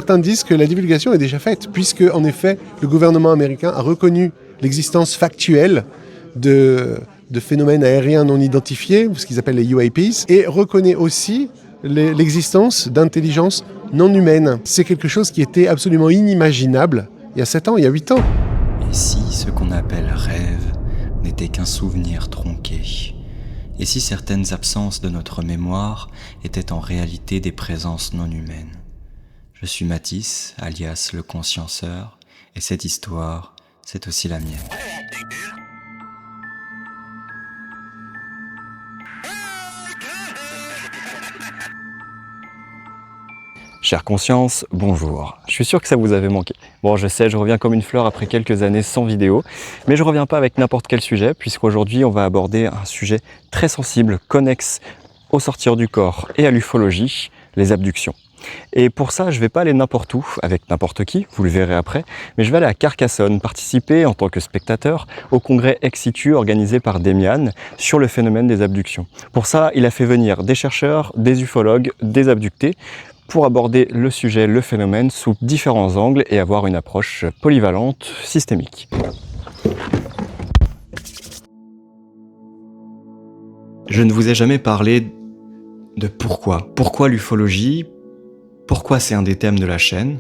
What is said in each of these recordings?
Certains disent que la divulgation est déjà faite, puisque, en effet, le gouvernement américain a reconnu l'existence factuelle de phénomènes aériens non identifiés, ce qu'ils appellent les UAPs, et reconnaît aussi l'existence d'intelligence non humaine. C'est quelque chose qui était absolument inimaginable il y a 7 ans, il y a 8 ans. Et si ce qu'on appelle rêve n'était qu'un souvenir tronqué? Et si certaines absences de notre mémoire étaient en réalité des présences non humaines? Je suis Mathis, alias le conscienceur, et cette histoire, c'est aussi la mienne. Chère conscience, bonjour. Je suis sûr que ça vous avait manqué. Bon, je sais, je reviens comme une fleur après quelques années sans vidéo, mais je reviens pas avec n'importe quel sujet, puisqu'aujourd'hui on va aborder un sujet très sensible, connexe au sortir du corps et à l'ufologie, les abductions. Et pour ça, je ne vais pas aller n'importe où, avec n'importe qui, vous le verrez après, mais je vais aller à Carcassonne, participer en tant que spectateur au congrès ex situ organisé par Demian sur le phénomène des abductions. Pour ça, il a fait venir des chercheurs, des ufologues, des abductés, pour aborder le sujet, le phénomène, sous différents angles et avoir une approche polyvalente, systémique. Je ne vous ai jamais parlé de pourquoi. Pourquoi l'ufologie ? Pourquoi c'est un des thèmes de la chaîne?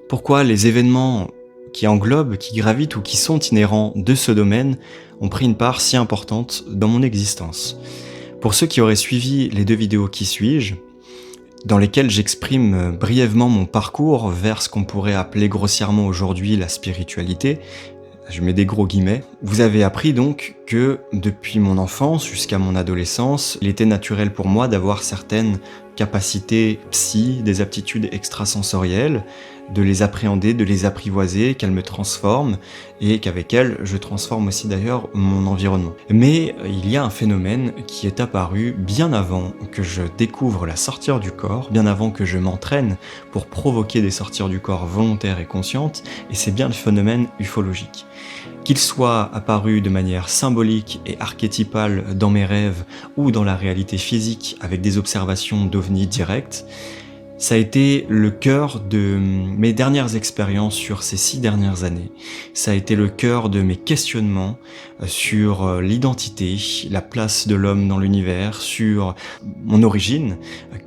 Pourquoi les événements qui englobent, qui gravitent ou qui sont inhérents de ce domaine ont pris une part si importante dans mon existence? Pour ceux qui auraient suivi les 2 vidéos Qui suis-je, dans lesquelles j'exprime brièvement mon parcours vers ce qu'on pourrait appeler grossièrement aujourd'hui la spiritualité, je mets des gros guillemets, vous avez appris donc que depuis mon enfance jusqu'à mon adolescence, il était naturel pour moi d'avoir certaines capacités psy, des aptitudes extrasensorielles, de les appréhender, de les apprivoiser, qu'elles me transforment et qu'avec elles, je transforme aussi d'ailleurs mon environnement. Mais il y a un phénomène qui est apparu bien avant que je découvre la sortir du corps, bien avant que je m'entraîne pour provoquer des sorties du corps volontaires et conscientes, et c'est bien le phénomène ufologique. Qu'il soit apparu de manière symbolique et archétypale dans mes rêves ou dans la réalité physique avec des observations d'ovnis directs, ça a été le cœur de mes dernières expériences sur ces 6 dernières années. Ça a été le cœur de mes questionnements sur l'identité, la place de l'homme dans l'univers, sur mon origine,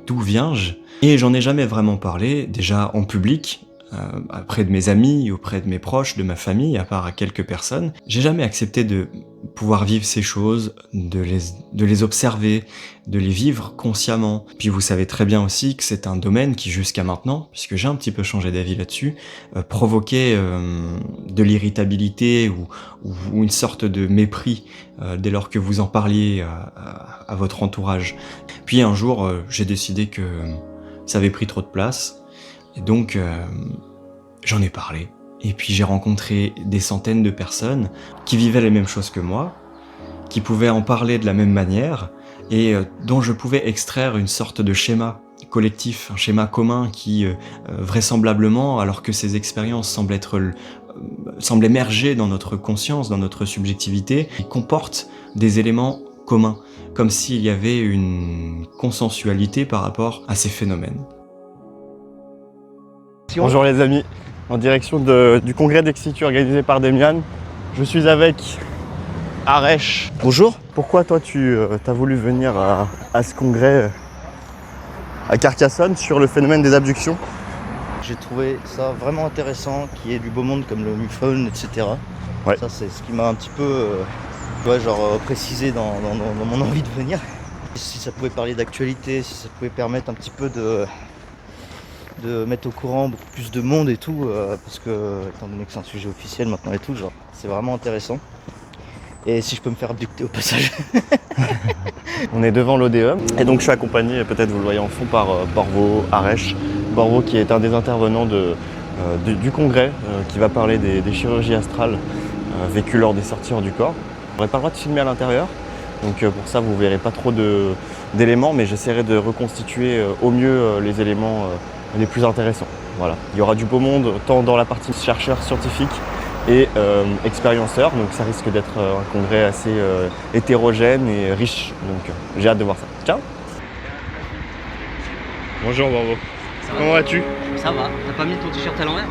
d'où viens-je. Et j'en ai jamais vraiment parlé, déjà en public, auprès de mes amis, auprès de mes proches, de ma famille, à part à quelques personnes. J'ai jamais accepté de pouvoir vivre ces choses, de les observer, de les vivre consciemment. Puis vous savez très bien aussi que c'est un domaine qui jusqu'à maintenant, puisque j'ai un petit peu changé d'avis là-dessus, provoquait de l'irritabilité ou une sorte de mépris dès lors que vous en parliez à votre entourage. Puis un jour, j'ai décidé que ça avait pris trop de place, et donc j'en ai parlé. Et puis j'ai rencontré des centaines de personnes qui vivaient les mêmes choses que moi, qui pouvaient en parler de la même manière, et dont je pouvais extraire une sorte de schéma collectif, un schéma commun qui, vraisemblablement, alors que ces expériences semblent émerger dans notre conscience, dans notre subjectivité, comportent des éléments communs, comme s'il y avait une consensualité par rapport à ces phénomènes. Bonjour les amis, en direction du congrès d'ex situ organisé par Demian. Je suis avec Aresh. Bonjour. Pourquoi toi tu as voulu venir à ce congrès à Carcassonne sur le phénomène des abductions? J'ai trouvé ça vraiment intéressant, qu'il y ait du beau monde comme le MUFON, etc. Ouais. Ça c'est ce qui m'a un petit peu précisé dans mon envie de venir. Si ça pouvait parler d'actualité, si ça pouvait permettre un petit peu de mettre au courant beaucoup plus de monde et tout, parce que étant donné que c'est un sujet officiel maintenant et tout, c'est vraiment intéressant. Et si je peux me faire abducter au passage. On est devant l'Odéum et donc je suis accompagné, peut-être vous le voyez en fond, par Borvo Aresh. Borvo qui est un des intervenants du congrès, qui va parler des chirurgies astrales vécues lors des sorties hors du corps. On n'aurait pas le droit de filmer à l'intérieur, donc pour ça vous ne verrez pas trop d'éléments, mais j'essaierai de reconstituer au mieux les éléments les plus intéressants. Voilà. Il y aura du beau monde tant dans la partie chercheurs scientifiques et expérienceurs, donc ça risque d'être un congrès assez hétérogène et riche, donc j'ai hâte de voir ça. Ciao. Bonjour Borvo. ça va. Comment vas-tu? Ça va, t'as pas mis ton t-shirt à l'envers?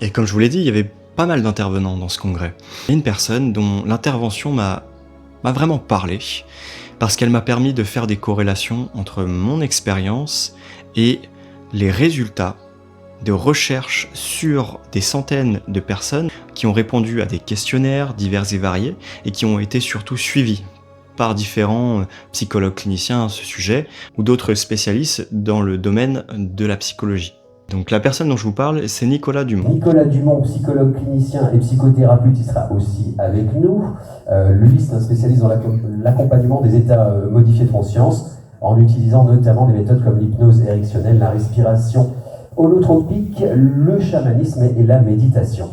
Et comme je vous l'ai dit, il y avait pas mal d'intervenants dans ce congrès. Il y a une personne dont l'intervention m'a vraiment parlé, parce qu'elle m'a permis de faire des corrélations entre mon expérience et les résultats de recherches sur des centaines de personnes qui ont répondu à des questionnaires divers et variés et qui ont été surtout suivis par différents psychologues cliniciens à ce sujet ou d'autres spécialistes dans le domaine de la psychologie. Donc la personne dont je vous parle, c'est Nicolas Dumont. Nicolas Dumont, psychologue clinicien et psychothérapeute, il sera aussi avec nous. Lui, c'est un spécialiste dans l'accompagnement des états modifiés de conscience, en utilisant notamment des méthodes comme l'hypnose érectionnelle, la respiration holotropique, le chamanisme et la méditation.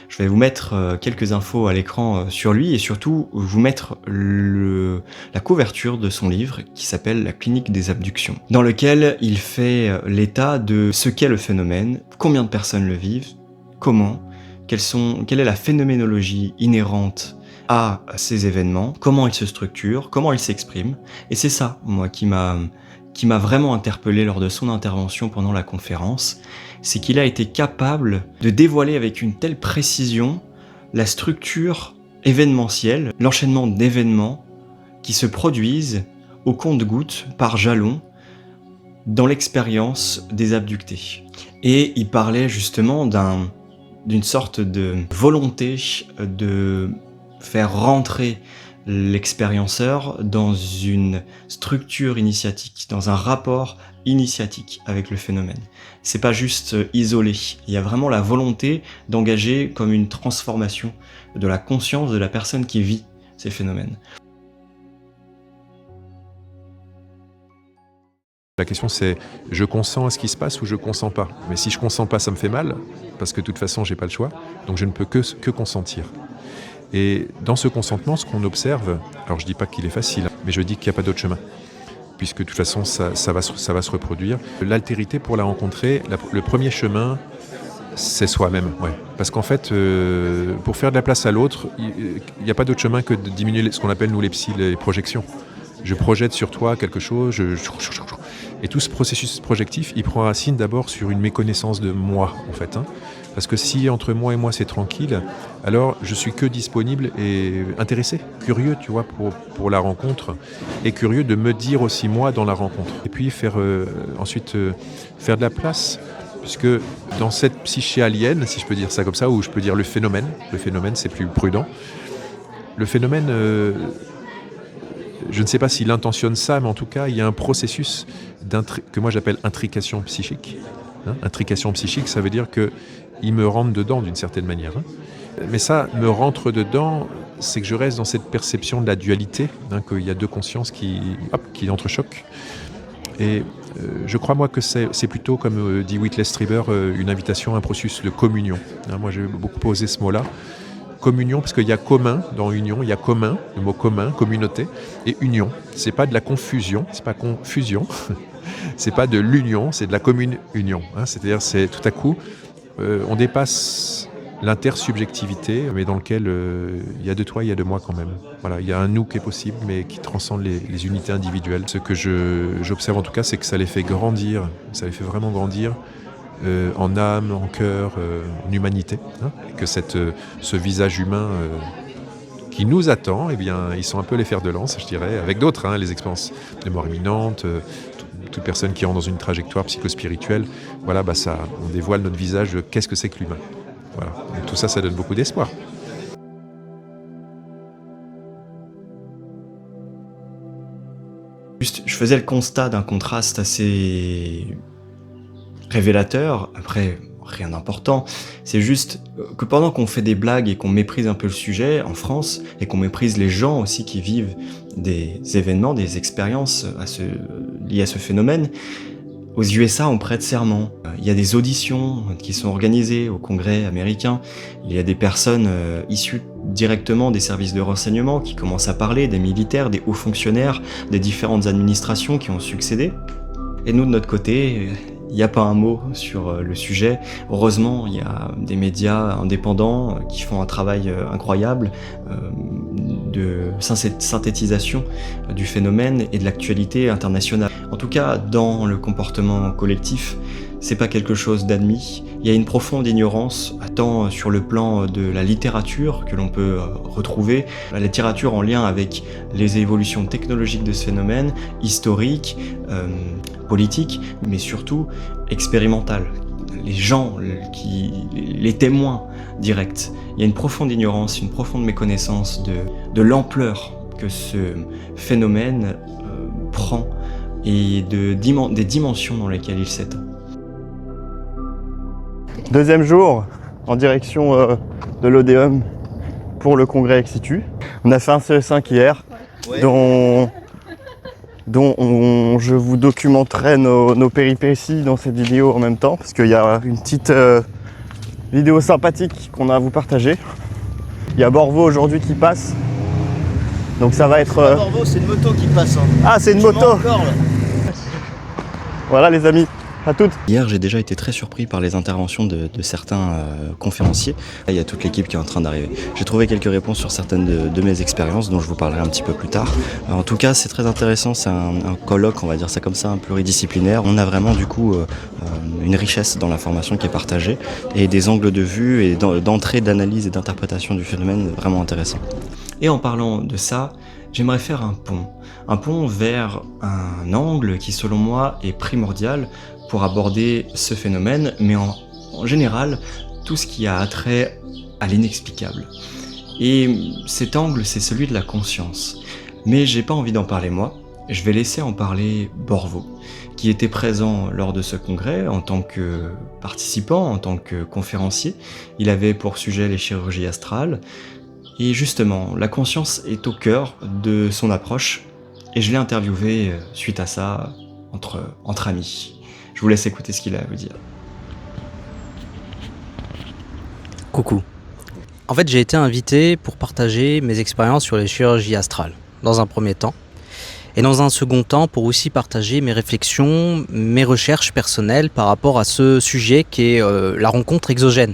Je vais vous mettre quelques infos à l'écran sur lui et surtout vous mettre la couverture de son livre qui s'appelle La clinique des abductions, dans lequel il fait l'état de ce qu'est le phénomène, combien de personnes le vivent, comment, quelle est la phénoménologie inhérente à ces événements, comment ils se structurent, comment ils s'expriment. Et c'est ça, moi, qui m'a vraiment interpellé lors de son intervention pendant la conférence, c'est qu'il a été capable de dévoiler avec une telle précision la structure événementielle, l'enchaînement d'événements qui se produisent au compte-gouttes, par jalons, dans l'expérience des abductés. Et il parlait justement d'une sorte de volonté de faire rentrer l'expérienceur dans une structure initiatique, dans un rapport initiatique avec le phénomène. C'est pas juste isolé, il y a vraiment la volonté d'engager comme une transformation de la conscience de la personne qui vit ces phénomènes. La question c'est, je consens à ce qui se passe ou je consens pas? Mais si je consens pas, ça me fait mal, parce que de toute façon, j'ai pas le choix, donc je ne peux que consentir. Et dans ce consentement, ce qu'on observe, alors je dis pas qu'il est facile, mais je dis qu'il n'y a pas d'autre chemin, puisque de toute façon, ça va se reproduire. L'altérité, pour la rencontrer, le premier chemin, c'est soi-même. Ouais. Parce qu'en fait, pour faire de la place à l'autre, il n'y a pas d'autre chemin que de diminuer ce qu'on appelle, nous les psys, les projections. Je projette sur toi quelque chose, et tout ce processus projectif, il prend racine d'abord sur une méconnaissance de moi, en fait. Parce que si entre moi et moi c'est tranquille, alors je suis que disponible et intéressé, curieux, tu vois, pour la rencontre, et curieux de me dire aussi moi dans la rencontre. Et puis ensuite faire de la place, puisque dans cette psyché alienne, si je peux dire ça comme ça, ou je peux dire le phénomène c'est plus prudent, le phénomène... je ne sais pas s'il intentionne ça, mais en tout cas, il y a un processus que moi j'appelle intrication psychique. Intrication psychique, ça veut dire qu'il me rentre dedans d'une certaine manière. Mais ça, me rentre dedans, c'est que je reste dans cette perception de la dualité, qu'il y a deux consciences qui entrechoquent. Et je crois, moi, que c'est plutôt, comme dit Whitley Strieber, une invitation à un processus de communion. Moi, j'ai beaucoup posé ce mot-là. Communion, parce qu'il y a commun dans union, il y a commun, le mot commun, communauté, et union. C'est pas de la confusion, c'est pas confusion, c'est pas de l'union, c'est de la commune union. C'est-à-dire, c'est tout à coup, on dépasse l'intersubjectivité, mais dans lequel il y a de toi, il y a de moi quand même. Voilà, il y a un nous qui est possible, mais qui transcende les unités individuelles. Ce que j'observe en tout cas, c'est que ça les fait grandir, ça les fait vraiment grandir. En âme, en cœur, en humanité, et que ce visage humain qui nous attend, eh bien, ils sont un peu les fers de lance, je dirais, avec d'autres, les expériences de mort imminente, toute personne qui entre dans une trajectoire psychospirituelle, voilà, on dévoile notre visage de qu'est-ce que c'est que l'humain. Voilà. Et tout ça, ça donne beaucoup d'espoir. Juste, je faisais le constat d'un contraste assez révélateur, après rien d'important, c'est juste que pendant qu'on fait des blagues et qu'on méprise un peu le sujet en France, et qu'on méprise les gens aussi qui vivent des événements, des expériences liées à ce phénomène, aux USA on prête serment. Il y a des auditions qui sont organisées au Congrès américain, il y a des personnes issues directement des services de renseignement qui commencent à parler, des militaires, des hauts fonctionnaires, des différentes administrations qui ont succédé. Et nous, de notre côté, il n'y a pas un mot sur le sujet. Heureusement, il y a des médias indépendants qui font un travail incroyable de synthétisation du phénomène et de l'actualité internationale. En tout cas, dans le comportement collectif, c'est pas quelque chose d'admis. Il y a une profonde ignorance, tant sur le plan de la littérature que l'on peut retrouver, la littérature en lien avec les évolutions technologiques de ce phénomène, historiques, politiques, mais surtout expérimentales. Les gens, les témoins directs. Il y a une profonde ignorance, une profonde méconnaissance de l'ampleur que ce phénomène prend et des dimensions dans lesquelles il s'étend. Deuxième jour en direction de l'Odéum pour le congrès Exitu. On a fait un CE5 hier, ouais, dont je vous documenterai nos péripéties dans cette vidéo en même temps, parce qu'il y a une petite vidéo sympathique qu'on a à vous partager. Il y a Borvo aujourd'hui qui passe, donc ça va être... C'est pas Borvo, c'est une moto qui passe. Hein. Ah, c'est une moto encore, là. Voilà les amis. À toutes. Hier, j'ai déjà été très surpris par les interventions de certains conférenciers. Il y a toute l'équipe qui est en train d'arriver. J'ai trouvé quelques réponses sur certaines de mes expériences, dont je vous parlerai un petit peu plus tard. En tout cas, c'est très intéressant. C'est un colloque, on va dire ça comme ça, un pluridisciplinaire. On a vraiment du coup une richesse dans l'information qui est partagée et des angles de vue et d'entrée, d'analyse et d'interprétation du phénomène vraiment intéressants. Et en parlant de ça, j'aimerais faire un pont vers un angle qui, selon moi, est primordial pour aborder ce phénomène, mais en général, tout ce qui a attrait à l'inexplicable. Et cet angle, c'est celui de la conscience. Mais j'ai pas envie d'en parler moi, je vais laisser en parler Borvo, qui était présent lors de ce congrès en tant que participant, en tant que conférencier. Il avait pour sujet les chirurgies astrales, et justement, la conscience est au cœur de son approche, et je l'ai interviewé suite à ça, entre amis. Je vous laisse écouter ce qu'il a à vous dire. Coucou. En fait, j'ai été invité pour partager mes expériences sur les chirurgies astrales, dans un premier temps. Et dans un second temps, pour aussi partager mes réflexions, mes recherches personnelles par rapport à ce sujet qui est la rencontre exogène.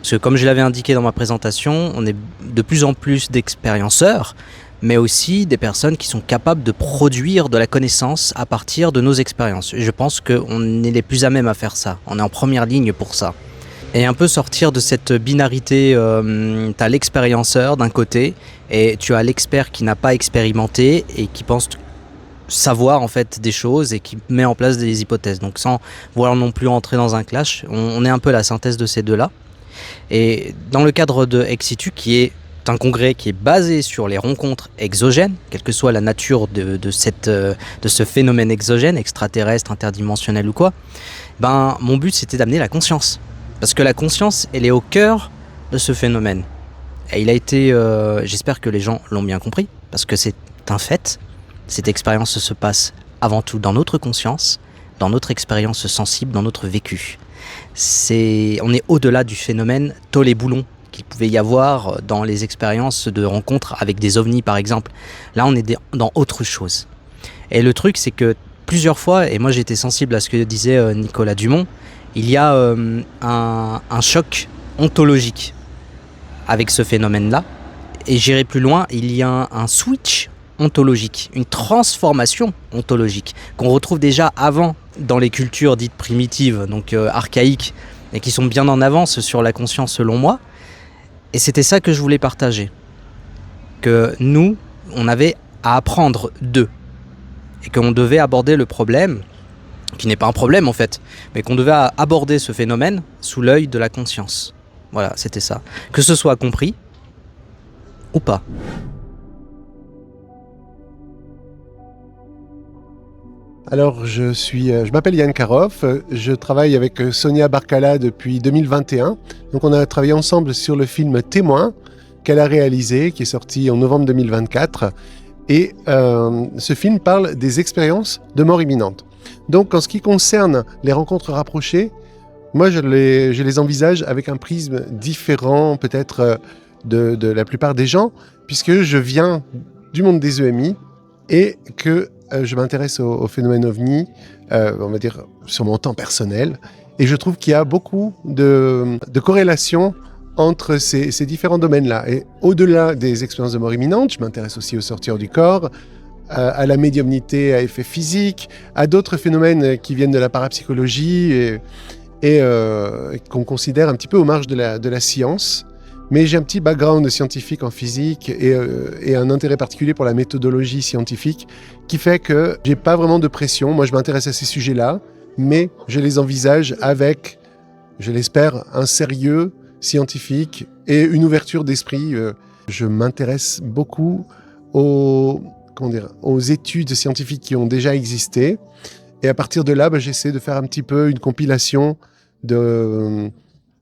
Parce que comme je l'avais indiqué dans ma présentation, on est de plus en plus d'expérienceurs, mais aussi des personnes qui sont capables de produire de la connaissance à partir de nos expériences. Et je pense qu'on est les plus à même à faire ça. On est en première ligne pour ça. Et un peu sortir de cette binarité, tu as l'expérienceur d'un côté, et tu as l'expert qui n'a pas expérimenté et qui pense savoir en fait des choses et qui met en place des hypothèses. Donc sans vouloir non plus entrer dans un clash, on est un peu la synthèse de ces deux-là. Et dans le cadre de Exitu, qui est un congrès qui est basé sur les rencontres exogènes, quelle que soit la nature de ce phénomène exogène, extraterrestre, interdimensionnel ou quoi, mon but c'était d'amener la conscience. Parce que la conscience, elle est au cœur de ce phénomène. Et il a été, j'espère que les gens l'ont bien compris, parce que c'est un fait, cette expérience se passe avant tout dans notre conscience, dans notre expérience sensible, dans notre vécu. On est au-delà du phénomène taux-les-boulons qu'il pouvait y avoir dans les expériences de rencontres avec des ovnis par exemple. Là on est dans autre chose. Et le truc c'est que plusieurs fois, et moi j'étais sensible à ce que disait Nicolas Dumont, il y a un choc ontologique avec ce phénomène-là. Et j'irai plus loin, il y a un switch ontologique, une transformation ontologique qu'on retrouve déjà avant dans les cultures dites primitives, donc archaïques, et qui sont bien en avance sur la conscience selon moi. Et c'était ça que je voulais partager. Que nous, on avait à apprendre d'eux. Et qu'on devait aborder le problème, qui n'est pas un problème en fait, mais qu'on devait aborder ce phénomène sous l'œil de la conscience. Voilà, c'était ça. Que ce soit compris ou pas. Alors, je m'appelle Yann Karoff, je travaille avec Sonia Barkala depuis 2021. Donc, on a travaillé ensemble sur le film Témoin, qu'elle a réalisé, qui est sorti en novembre 2024. Et ce film parle des expériences de mort imminente. Donc, en ce qui concerne les rencontres rapprochées, moi, je les envisage avec un prisme différent, peut-être de la plupart des gens, puisque je viens du monde des EMI et que je m'intéresse au phénomène OVNI, on va dire, sur mon temps personnel. Et je trouve qu'il y a beaucoup de corrélations entre ces différents domaines-là. Et au-delà des expériences de mort imminente, je m'intéresse aussi aux sorties du corps, à la médiumnité à effet physique, à d'autres phénomènes qui viennent de la parapsychologie et qu'on considère un petit peu aux marges de la science. Mais j'ai un petit background scientifique en physique et un intérêt particulier pour la méthodologie scientifique qui fait que j'ai pas vraiment de pression. Moi, je m'intéresse à ces sujets-là, mais je les envisage avec, je l'espère, un sérieux scientifique et une ouverture d'esprit. Je m'intéresse beaucoup aux études scientifiques qui ont déjà existé. Et à partir de là, j'essaie de faire un petit peu une compilation de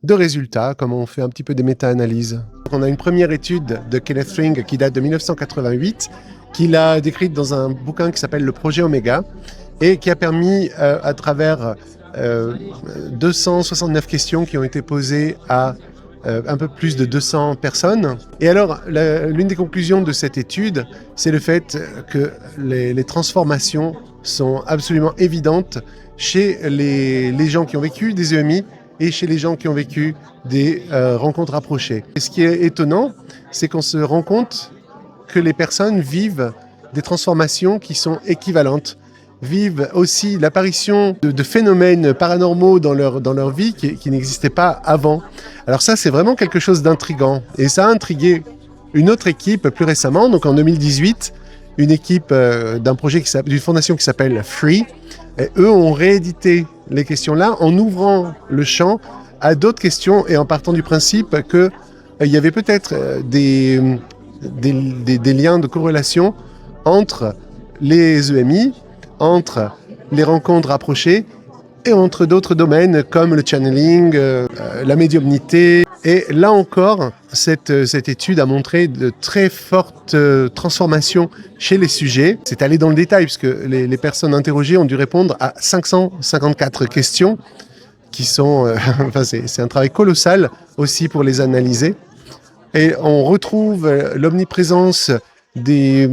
résultats, comme on fait un petit peu des méta-analyses. On a une première étude de Kenneth Ring qui date de 1988, qu'il a décrite dans un bouquin qui s'appelle Le Projet Oméga, et qui a permis, à travers 269 questions qui ont été posées à un peu plus de 200 personnes. Et alors, l'une des conclusions de cette étude, c'est le fait que les transformations sont absolument évidentes chez les gens qui ont vécu des EMI et chez les gens qui ont vécu des rencontres rapprochées. Et ce qui est étonnant, c'est qu'on se rend compte que les personnes vivent des transformations qui sont équivalentes, vivent aussi l'apparition de phénomènes paranormaux dans leur vie qui n'existaient pas avant. Alors ça, c'est vraiment quelque chose d'intriguant. Et ça a intrigué une autre équipe plus récemment, donc en 2018, une équipe d'une fondation qui s'appelle Free. Et eux ont réédité les questions-là en ouvrant le champ à d'autres questions et en partant du principe qu'il y avait peut-être des liens de corrélation entre les EMI, entre les rencontres rapprochées et entre d'autres domaines comme le channeling, la médiumnité. Et là encore, cette étude a montré de très fortes transformations chez les sujets. C'est allé dans le détail puisque les personnes interrogées ont dû répondre à 554 questions qui sont... c'est un travail colossal aussi pour les analyser. Et on retrouve l'omniprésence des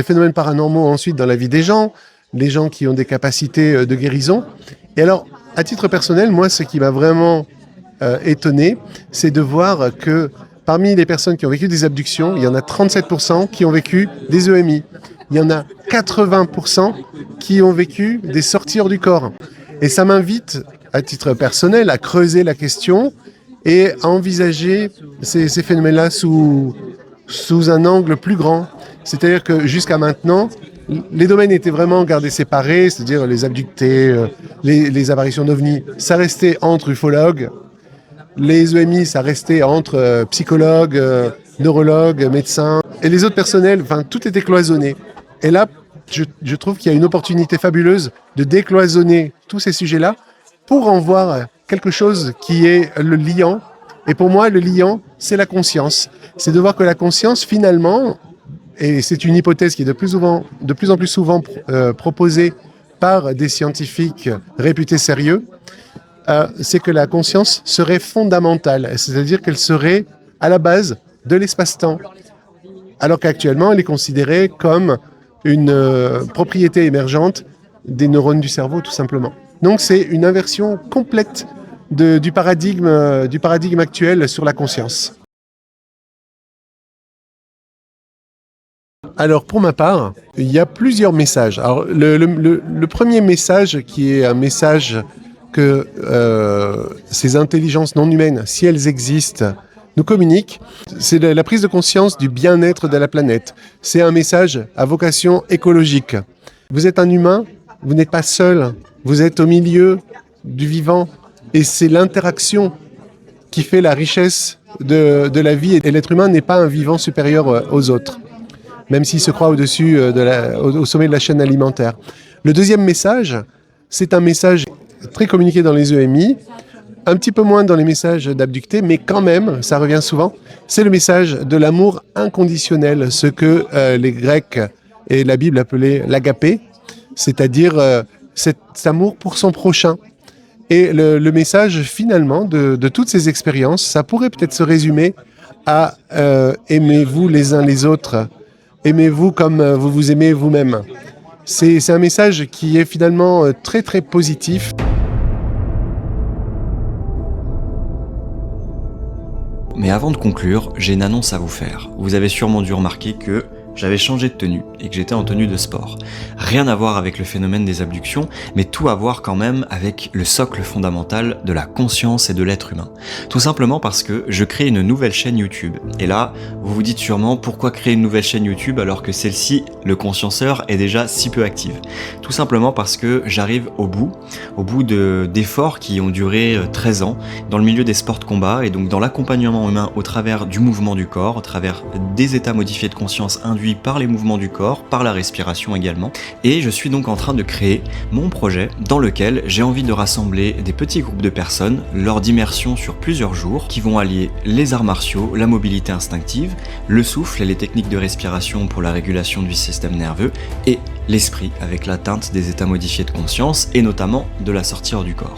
phénomènes paranormaux ensuite dans la vie des gens, les gens qui ont des capacités de guérison. Et alors, à titre personnel, moi, ce qui m'a vraiment étonné, c'est de voir que parmi les personnes qui ont vécu des abductions, il y en a 37% qui ont vécu des EMI. Il y en a 80% qui ont vécu des sorties hors du corps. Et ça m'invite, à titre personnel, à creuser la question et à envisager ces phénomènes-là sous un angle plus grand. C'est-à-dire que jusqu'à maintenant, les domaines étaient vraiment gardés séparés, c'est-à-dire les abductés, les apparitions d'OVNI, ça restait entre ufologues. Les EMI, ça restait entre psychologues, neurologues, médecins. Et les autres personnels, tout était cloisonné. Et là, je trouve qu'il y a une opportunité fabuleuse de décloisonner tous ces sujets-là pour en voir quelque chose qui est le liant. Et pour moi, le liant, c'est la conscience. C'est de voir que la conscience, finalement, et c'est une hypothèse qui est de plus en plus souvent proposée par des scientifiques réputés sérieux, c'est que la conscience serait fondamentale, c'est-à-dire qu'elle serait à la base de l'espace-temps, alors qu'actuellement elle est considérée comme une propriété émergente des neurones du cerveau, tout simplement. Donc c'est une inversion complète du paradigme actuel sur la conscience. Alors pour ma part, il y a plusieurs messages. Alors le premier message qui est un message que ces intelligences non humaines, si elles existent, nous communiquent, c'est la prise de conscience du bien-être de la planète. C'est un message à vocation écologique. Vous êtes un humain, vous n'êtes pas seul, vous êtes au milieu du vivant et c'est l'interaction qui fait la richesse de la vie et l'être humain n'est pas un vivant supérieur aux autres, même s'il se croit au-dessus, au sommet de la chaîne alimentaire. Le deuxième message, c'est un message très communiqué dans les EMI, un petit peu moins dans les messages d'abductés, mais quand même, ça revient souvent, c'est le message de l'amour inconditionnel, ce que les Grecs et la Bible appelaient l'agapé, c'est-à-dire cet amour pour son prochain. Et le message, finalement, de toutes ces expériences, ça pourrait peut-être se résumer à aimez-vous les uns les autres, aimez-vous comme vous vous aimez vous-même. C'est un message qui est finalement très très positif. Mais avant de conclure, j'ai une annonce à vous faire. Vous avez sûrement dû remarquer que j'avais changé de tenue et que j'étais en tenue de sport. Rien à voir avec le phénomène des abductions, mais tout à voir quand même avec le socle fondamental de la conscience et de l'être humain. Tout simplement parce que je crée une nouvelle chaîne YouTube. Et là, vous vous dites sûrement pourquoi créer une nouvelle chaîne YouTube alors que celle-ci, le conscienceur, est déjà si peu active. Tout simplement parce que j'arrive au bout d'efforts qui ont duré 13 ans dans le milieu des sports de combat et donc dans l'accompagnement humain au travers du mouvement du corps, au travers des états modifiés de conscience induits par les mouvements du corps, par la respiration également. Et je suis donc en train de créer mon projet dans lequel j'ai envie de rassembler des petits groupes de personnes lors d'immersions sur plusieurs jours qui vont allier les arts martiaux, la mobilité instinctive, le souffle et les techniques de respiration pour la régulation du système nerveux et l'esprit avec l'atteinte des états modifiés de conscience et notamment de la sortie hors du corps.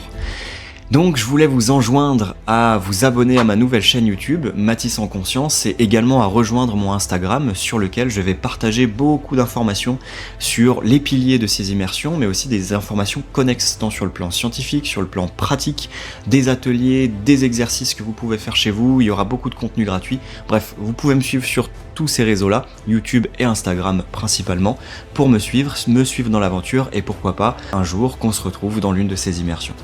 Donc je voulais vous enjoindre à vous abonner à ma nouvelle chaîne YouTube, Mathis en Conscience, et également à rejoindre mon Instagram sur lequel je vais partager beaucoup d'informations sur les piliers de ces immersions, mais aussi des informations connexes, tant sur le plan scientifique, sur le plan pratique, des ateliers, des exercices que vous pouvez faire chez vous, il y aura beaucoup de contenu gratuit. Bref, vous pouvez me suivre sur tous ces réseaux-là, YouTube et Instagram principalement, pour me suivre dans l'aventure et pourquoi pas un jour qu'on se retrouve dans l'une de ces immersions.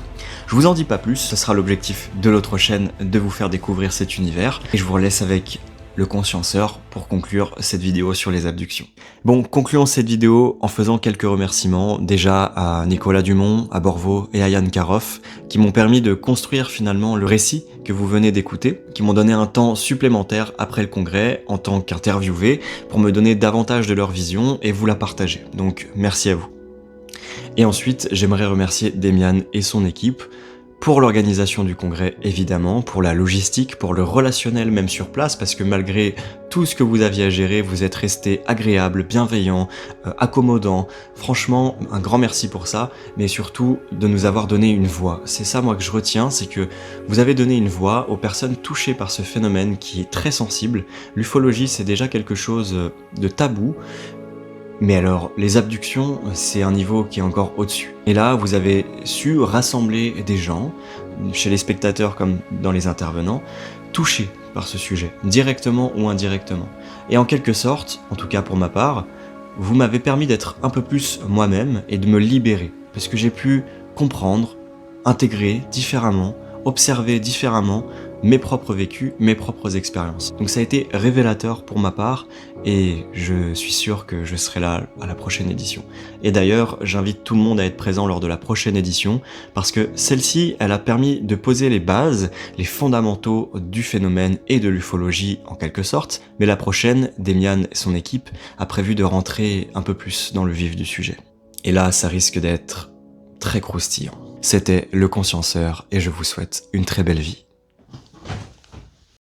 Je vous en dis pas plus, ce sera l'objectif de l'autre chaîne de vous faire découvrir cet univers et je vous laisse avec le conscienceur pour conclure cette vidéo sur les abductions. Bon, concluons cette vidéo en faisant quelques remerciements déjà à Nicolas Dumont, à Borvo et à Yann Karoff qui m'ont permis de construire finalement le récit que vous venez d'écouter, qui m'ont donné un temps supplémentaire après le congrès en tant qu'interviewé pour me donner davantage de leur vision et vous la partager. Donc merci à vous. Et ensuite, j'aimerais remercier Demian et son équipe pour l'organisation du congrès évidemment, pour la logistique, pour le relationnel même sur place, parce que malgré tout ce que vous aviez à gérer, vous êtes resté agréable, bienveillant, accommodant. Franchement, un grand merci pour ça, mais surtout de nous avoir donné une voix. C'est ça moi que je retiens, c'est que vous avez donné une voix aux personnes touchées par ce phénomène qui est très sensible. L'ufologie, c'est déjà quelque chose de tabou. Mais alors, les abductions, c'est un niveau qui est encore au-dessus. Et là, vous avez su rassembler des gens, chez les spectateurs comme dans les intervenants, touchés par ce sujet, directement ou indirectement. Et en quelque sorte, en tout cas pour ma part, vous m'avez permis d'être un peu plus moi-même et de me libérer. Parce que j'ai pu comprendre, intégrer différemment, observer différemment mes propres vécus, mes propres expériences. Donc ça a été révélateur pour ma part et je suis sûr que je serai là à la prochaine édition. Et d'ailleurs, j'invite tout le monde à être présent lors de la prochaine édition parce que celle-ci, elle a permis de poser les bases, les fondamentaux du phénomène et de l'ufologie en quelque sorte. Mais la prochaine, Demian et son équipe a prévu de rentrer un peu plus dans le vif du sujet. Et là, ça risque d'être très croustillant. C'était le Conscienceur et je vous souhaite une très belle vie.